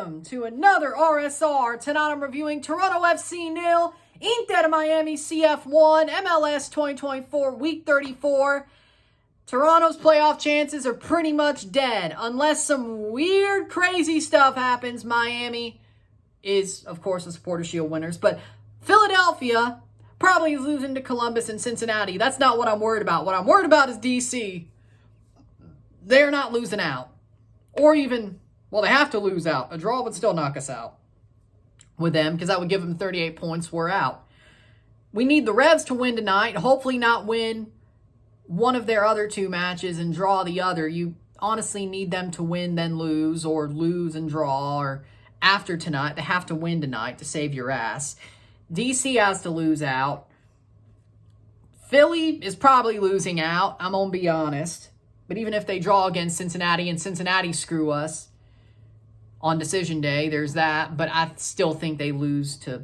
welcome to another RSR. Tonight I'm reviewing Toronto FC 0, Inter Miami CF1, MLS 2024 Week 34. Toronto's playoff chances are pretty much dead. Unless some weird, crazy stuff happens, Miami is, of course, the Supporters' Shield winners. But Philadelphia probably is losing to Columbus and Cincinnati. That's not what I'm worried about. What I'm worried about is DC. They're not losing out. Or even, well, they have to lose out. A draw would still knock us out with them because that would give them 38 points. We're out. We need the Revs to win tonight. Hopefully not win one of their other two matches and draw the other. You honestly need them to win, then lose, or lose and draw, or after tonight. They have to win tonight to save your ass. DC has to lose out. Philly is probably losing out. I'm going to be honest. But even if they draw against Cincinnati and Cincinnati screw us on decision day, there's that. But I still think they lose to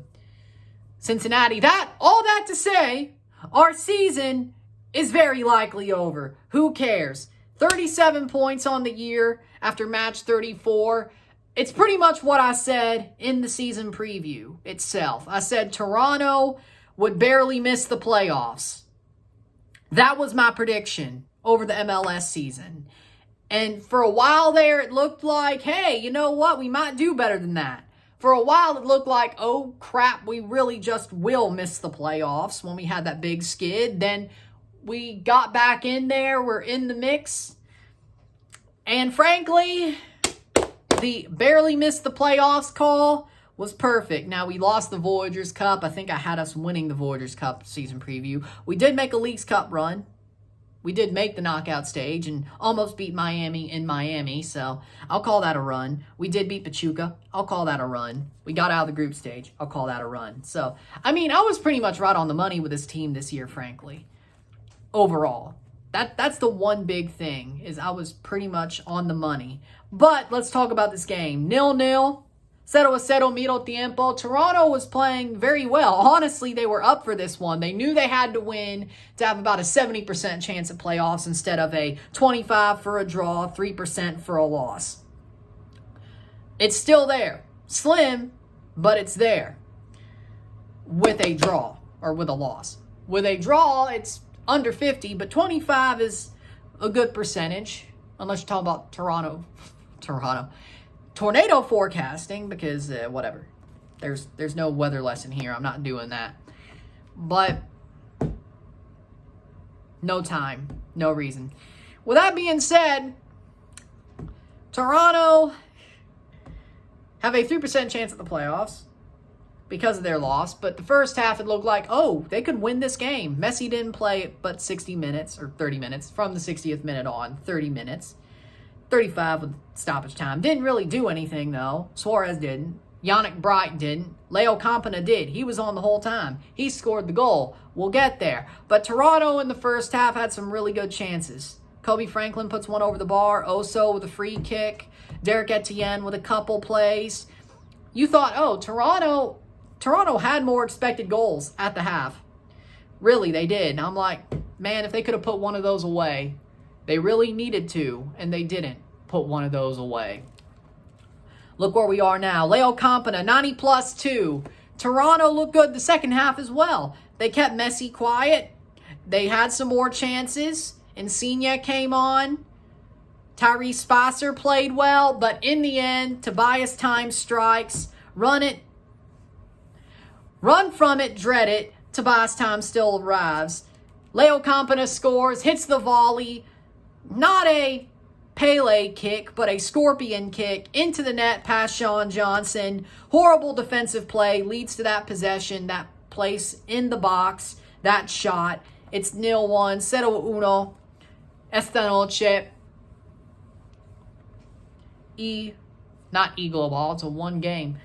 Cincinnati. All that to say, our season is very likely over. Who cares? 37 points on the year after match 34. It's pretty much what I said in the season preview itself. I said Toronto would barely miss the playoffs. That was my prediction over the MLS season. And for a while there, it looked like, hey, you know what? We might do better than that. For a while, it looked like, oh, crap, we really just will miss the playoffs when we had that big skid. Then we got back in there. We're in the mix. And frankly, the barely missed the playoffs call was perfect. Now, we lost the Voyagers Cup. I think I had us winning the Voyagers Cup season preview. We did make a Leagues Cup run. We did make the knockout stage and almost beat Miami in Miami, so I'll call that a run. We did beat Pachuca. I'll call that a run. We got out of the group stage. I'll call that a run. So, I mean, I was pretty much right on the money with this team this year, frankly. Overall. That's the one big thing, is I was pretty much on the money. But let's talk about this game. 0-0. 0-0 medio tiempo. Toronto was playing very well. Honestly, they were up for this one. They knew they had to win to have about a 70% chance at playoffs instead of a 25% for a draw, 3% for a loss. It's still there. Slim, but it's there. With a draw, or with a loss. With a draw, it's under 50, but 25 is a good percentage. Unless you're talking about Toronto. Tornado forecasting, because whatever. There's no weather lesson here. I'm not doing that. But no time. No reason. With that being said, Toronto have a 3% chance at the playoffs because of their loss. But the first half, it looked like, oh, they could win this game. Messi didn't play but 60 minutes, or 30 minutes, from the 60th minute on, 30 minutes. 35 with stoppage time. Didn't really do anything, though. Suarez didn't. Yannick Bright didn't. Leo Campana did. He was on the whole time. He scored the goal. We'll get there. But Toronto in the first half had some really good chances. Kobe Franklin puts one over the bar. Oso with a free kick. Derek Etienne with a couple plays. You thought, oh, Toronto had more expected goals at the half. Really, they did. And I'm like, man, if they could have put one of those away. They really needed to, and they didn't put one of those away. Look where we are now. Leo Campana, 90+2. Toronto looked good the second half as well. They kept Messi quiet. They had some more chances. Insigne came on. Tyrese Spicer played well, but in the end, Tobias time strikes. Run from it, dread it. Tobias time still arrives. Leo Campana scores, hits the volley. Not a Pele kick, but a scorpion kick into the net past Sean Johnson. Horrible defensive play leads to that possession, that place in the box, that shot. It's 0-1, 0-1. Esta noche. Not Global, it's a one game.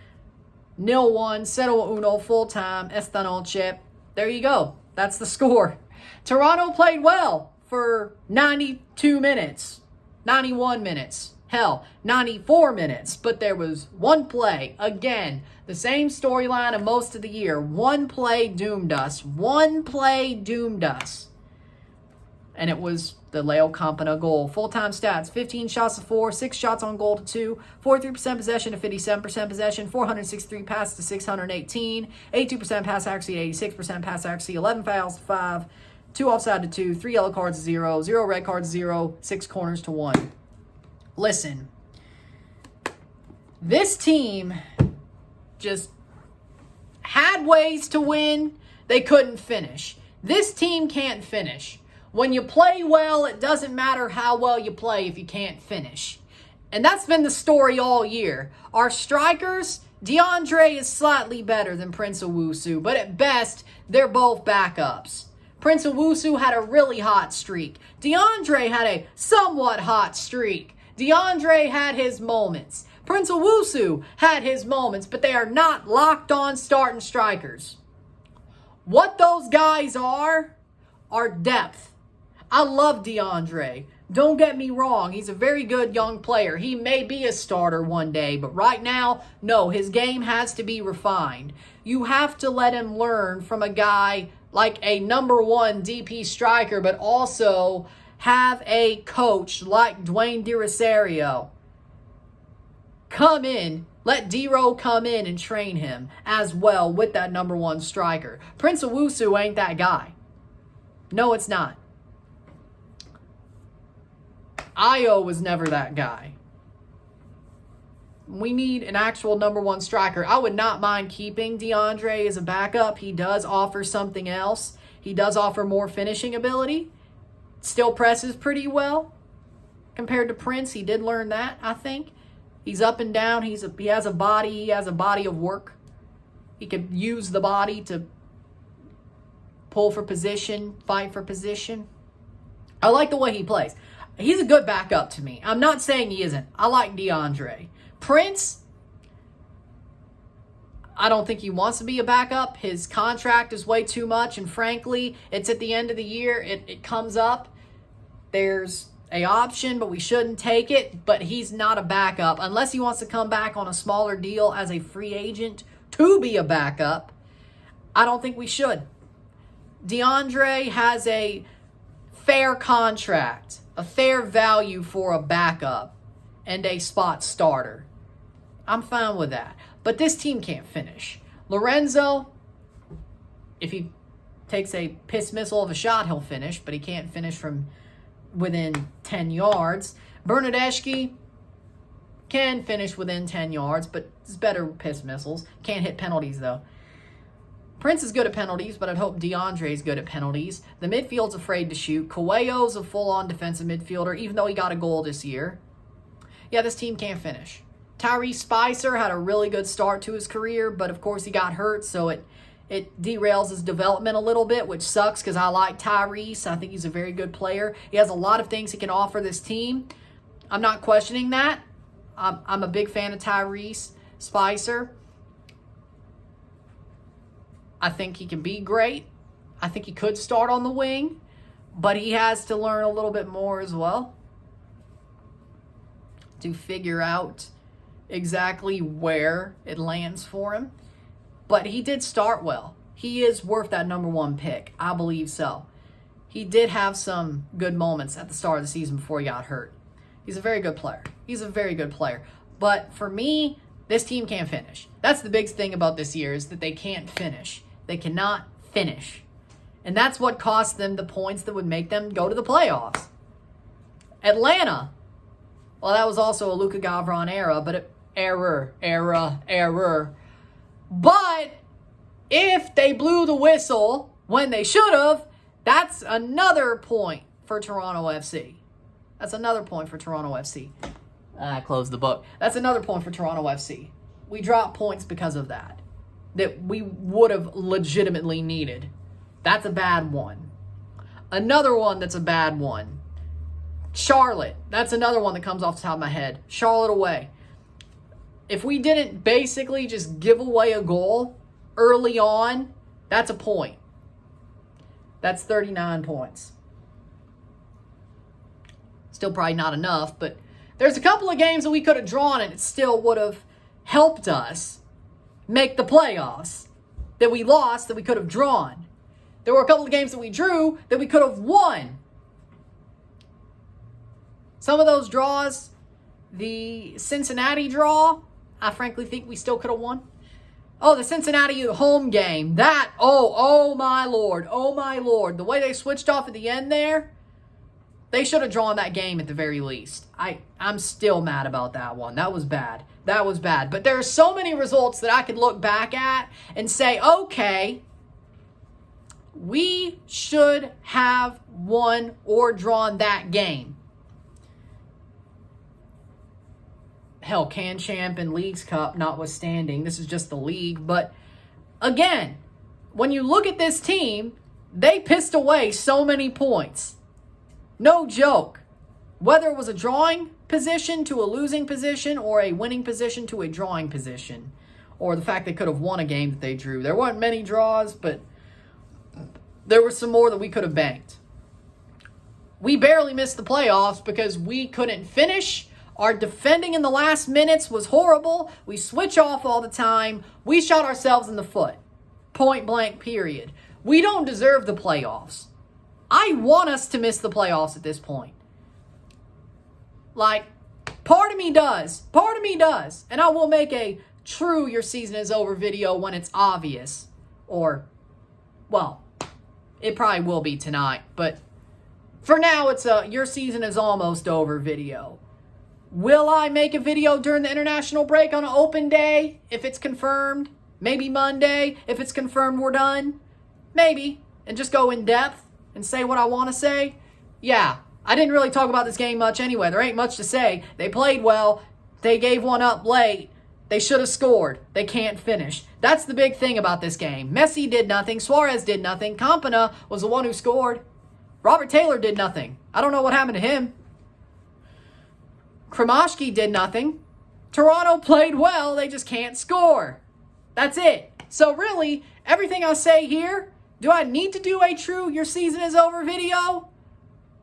0-1, 0-1, full time, esta noche. There you go. That's the score. Toronto played well for 92 minutes, 91 minutes, hell, 94 minutes. But there was one play, again, the same storyline of most of the year. One play doomed us. and it was the Leo Campana goal. Full-time stats, 15 shots to 4, 6 shots on goal to 2, 43% possession to 57% possession, 463 passes to 618, 82% pass accuracy to 86% pass accuracy, 11 fouls to 5, 2 offside to 2, 3 yellow cards to 0, 0 red cards to 0, 6 corners to 1. Listen, this team just had ways to win. They couldn't finish. This team can't finish. When you play well, it doesn't matter how well you play if you can't finish. And that's been the story all year. Our strikers, DeAndre is slightly better than Prince Owusu, but at best, they're both backups. Prince Owusu had a really hot streak. DeAndre had a somewhat hot streak. DeAndre had his moments. Prince Owusu had his moments, but they are not locked-on starting strikers. What those guys are depth. I love DeAndre. Don't get me wrong. He's a very good young player. He may be a starter one day, but right now, no, his game has to be refined. You have to let him learn from a guy like a number 1 DP striker, but also have a coach like Dwayne DiRosario come in, let Girault come in and train him as well with that number 1 striker. Prince Owusu ain't that guy. No, it's not. Ayo was never that guy. We need an actual number 1 striker. I would not mind keeping DeAndre as a backup. He does offer something else. He does offer more finishing ability. Still presses pretty well compared to Prince. He did learn that, I think. He's up and down. He has a body. He has a body of work. He could use the body to pull for position, fight for position. I like the way he plays. He's a good backup to me. I'm not saying he isn't. I like DeAndre. Prince, I don't think he wants to be a backup. His contract is way too much, and frankly, it's at the end of the year. It comes up. There's an option, but we shouldn't take it. But he's not a backup. Unless he wants to come back on a smaller deal as a free agent to be a backup, I don't think we should. DeAndre has a fair contract, a fair value for a backup and a spot starter. I'm fine with that. But this team can't finish. Lorenzo, if he takes a piss missile of a shot, he'll finish, but he can't finish from within 10 yards. Bernardeschi can finish within 10 yards, but it's better piss missiles. Can't hit penalties, though. Prince is good at penalties, but I'd hope DeAndre is good at penalties. The midfield's afraid to shoot. Coelho's a full-on defensive midfielder, even though he got a goal this year. Yeah, this team can't finish. Tyrese Spicer had a really good start to his career, but of course he got hurt, so it derails his development a little bit, which sucks because I like Tyrese. I think he's a very good player. He has a lot of things he can offer this team. I'm not questioning that. I'm a big fan of Tyrese Spicer. I think he can be great. I think he could start on the wing, but he has to learn a little bit more as well to figure out exactly where it lands for him. But he did start well. He is worth that number 1 pick. I believe so. He did have some good moments at the start of the season before he got hurt. He's a very good player. He's a very good player. But for me, this team can't finish. That's the big thing about this year is that they can't finish. They cannot finish. And that's what cost them the points that would make them go to the playoffs. Atlanta. Well, that was also a Luka Gavron era, but error. But if they blew the whistle when they should have, that's another point for Toronto FC. That's another point for Toronto FC. I closed the book. That's another point for Toronto FC. We dropped points because of that we would have legitimately needed. That's a bad one. Another one that's a bad one. Charlotte. That's another one that comes off the top of my head. Charlotte away. If we didn't basically just give away a goal early on, that's a point. That's 39 points. Still probably not enough, but there's a couple of games that we could have drawn and it still would have helped us make the playoffs that we lost that we could have drawn. There were a couple of games that we drew that we could have won Some of those draws, the Cincinnati draw, I frankly think we still could have won. Oh, the Cincinnati home game. That, oh my Lord. Oh my Lord. The way they switched off at the end there, they should have drawn that game at the very least. I'm still mad about that one. That was bad. That was bad. But there are so many results that I could look back at and say, okay, we should have won or drawn that game. Hell, Can Champ and Leagues Cup notwithstanding. This is just the league. But again, when you look at this team, they pissed away so many points. No joke. Whether it was a drawing position to a losing position or a winning position to a drawing position. Or the fact they could have won a game that they drew. There weren't many draws, but there were some more that we could have banked. We barely missed the playoffs because we couldn't finish. Our defending in the last minutes was horrible. We switch off all the time. We shot ourselves in the foot. Point blank, period. We don't deserve the playoffs. I want us to miss the playoffs at this point. Like, part of me does. Part of me does. And I will make a true your season is over video when it's obvious. Or, well, it probably will be tonight. But for now, it's a your season is almost over video. Will I make a video during the international break on an open day if it's confirmed? Maybe Monday if it's confirmed we're done? Maybe. And just go in depth and say what I want to say? Yeah. I didn't really talk about this game much anyway. There ain't much to say. They played well. They gave one up late. They should have scored. They can't finish. That's the big thing about this game. Messi did nothing. Suarez did nothing. Campana was the one who scored. Robert Taylor did nothing. I don't know what happened to him. Kramashki did nothing. Toronto played well. They just can't score. That's it. So really, everything I say here, do I need to do a true your season is over video?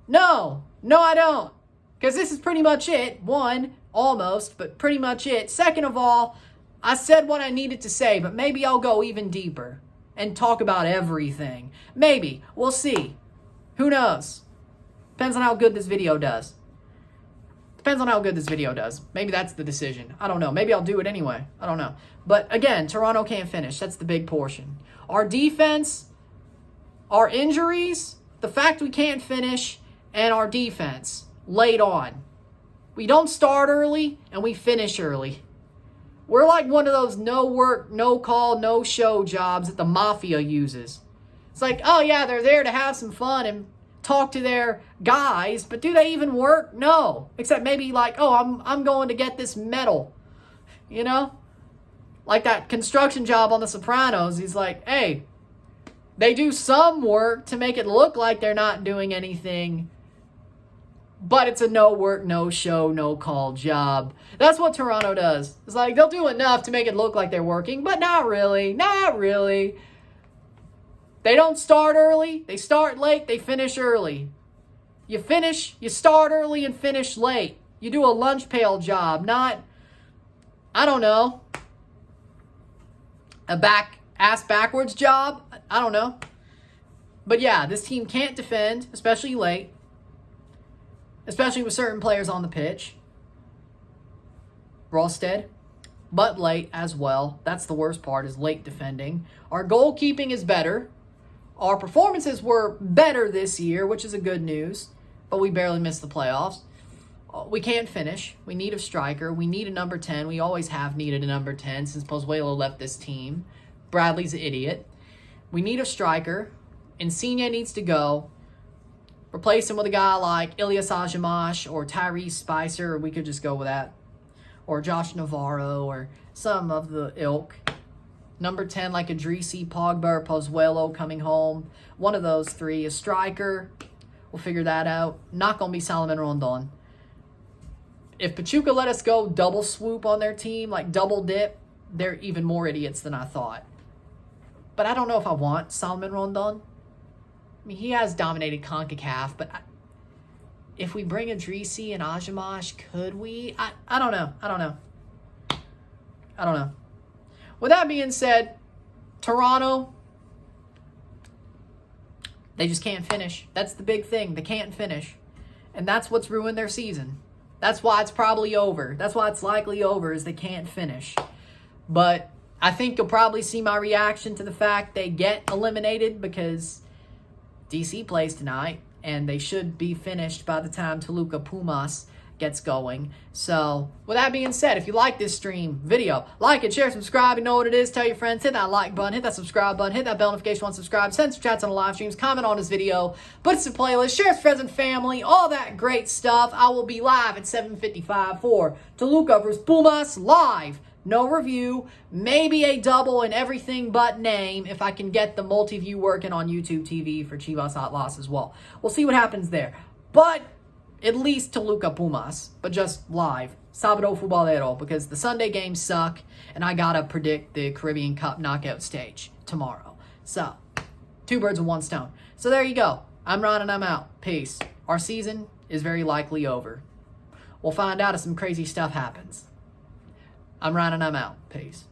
No. No, I don't. Because this is pretty much it. One, almost, but pretty much it. Second of all, I said what I needed to say, but maybe I'll go even deeper and talk about everything. Maybe. We'll see. Who knows? Depends on how good this video does. Depends on how good this video does. Maybe that's the decision. I don't know. Maybe I'll do it anyway. I don't know. But again, Toronto can't finish. That's the big portion. Our defense, our injuries, the fact we can't finish, and our defense late on. We don't start early, and we finish early. We're like one of those no work, no call, no show jobs that the mafia uses. It's like, oh yeah, they're there to have some fun and talk to their guys, but do they even work? No. Except maybe like, oh, I'm going to get this medal. You know? Like that construction job on The Sopranos. He's like, hey, they do some work to make it look like they're not doing anything, but it's a no work, no show, no call job. That's what Toronto does. It's like they'll do enough to make it look like they're working, but not really. Not really. They don't start early. They start late. They finish early. You start early and finish late. You do a lunch pail job, not, I don't know, a ass backwards job. I don't know. But yeah, this team can't defend, especially late. Especially with certain players on the pitch. Rosted, but late as well. That's the worst part, is late defending. Our goalkeeping is better. Our performances were better this year, which is a good news, but we barely missed the playoffs. We can't finish. We need a striker. We need a number 10. We always have needed a number 10 since Pozuelo left this team. Bradley's an idiot. We need a striker. Insigne needs to go. Replace him with a guy like Ilyas Ajamash or Tyrese Spicer, or we could just go with that. Or Josh Navarro, or some of the ilk. Number 10, like Idrissi, Pogba, or Pozuelo coming home. One of those three. A striker. We'll figure that out. Not going to be Salomon Rondon. If Pachuca let us go double swoop on their team, like double dip, they're even more idiots than I thought. But I don't know if I want Salomon Rondon. I mean, he has dominated CONCACAF, but if we bring Idrissi and Ajamash, could we? I don't know. I don't know. With that being said, Toronto, they just can't finish. That's the big thing. They can't finish. And that's what's ruined their season. That's why it's probably over. That's why it's likely over, is they can't finish. But I think you'll probably see my reaction to the fact they get eliminated, because DC plays tonight, and they should be finished by the time Toluca Pumas gets going. So, with that being said, if you like this stream video, like it, share, subscribe, you know what it is, tell your friends, hit that like button, hit that subscribe button, hit that bell notification once subscribed, send some chats on the live streams, comment on this video, put it to the playlist, share it with friends and family, all that great stuff. I will be live at 7:55 for Toluca versus Pumas live. No review, maybe a double in everything but name if I can get the multi-view working on YouTube TV for Chivas Atlas as well. We'll see what happens there. But at least Toluca Pumas, but just live. Sábado Futbolero, because the Sunday games suck, and I gotta predict the Caribbean Cup knockout stage tomorrow. So, 2 birds with 1 stone. So there you go. I'm Ron and I'm out. Peace. Our season is very likely over. We'll find out if some crazy stuff happens. I'm Ron and I'm out. Peace.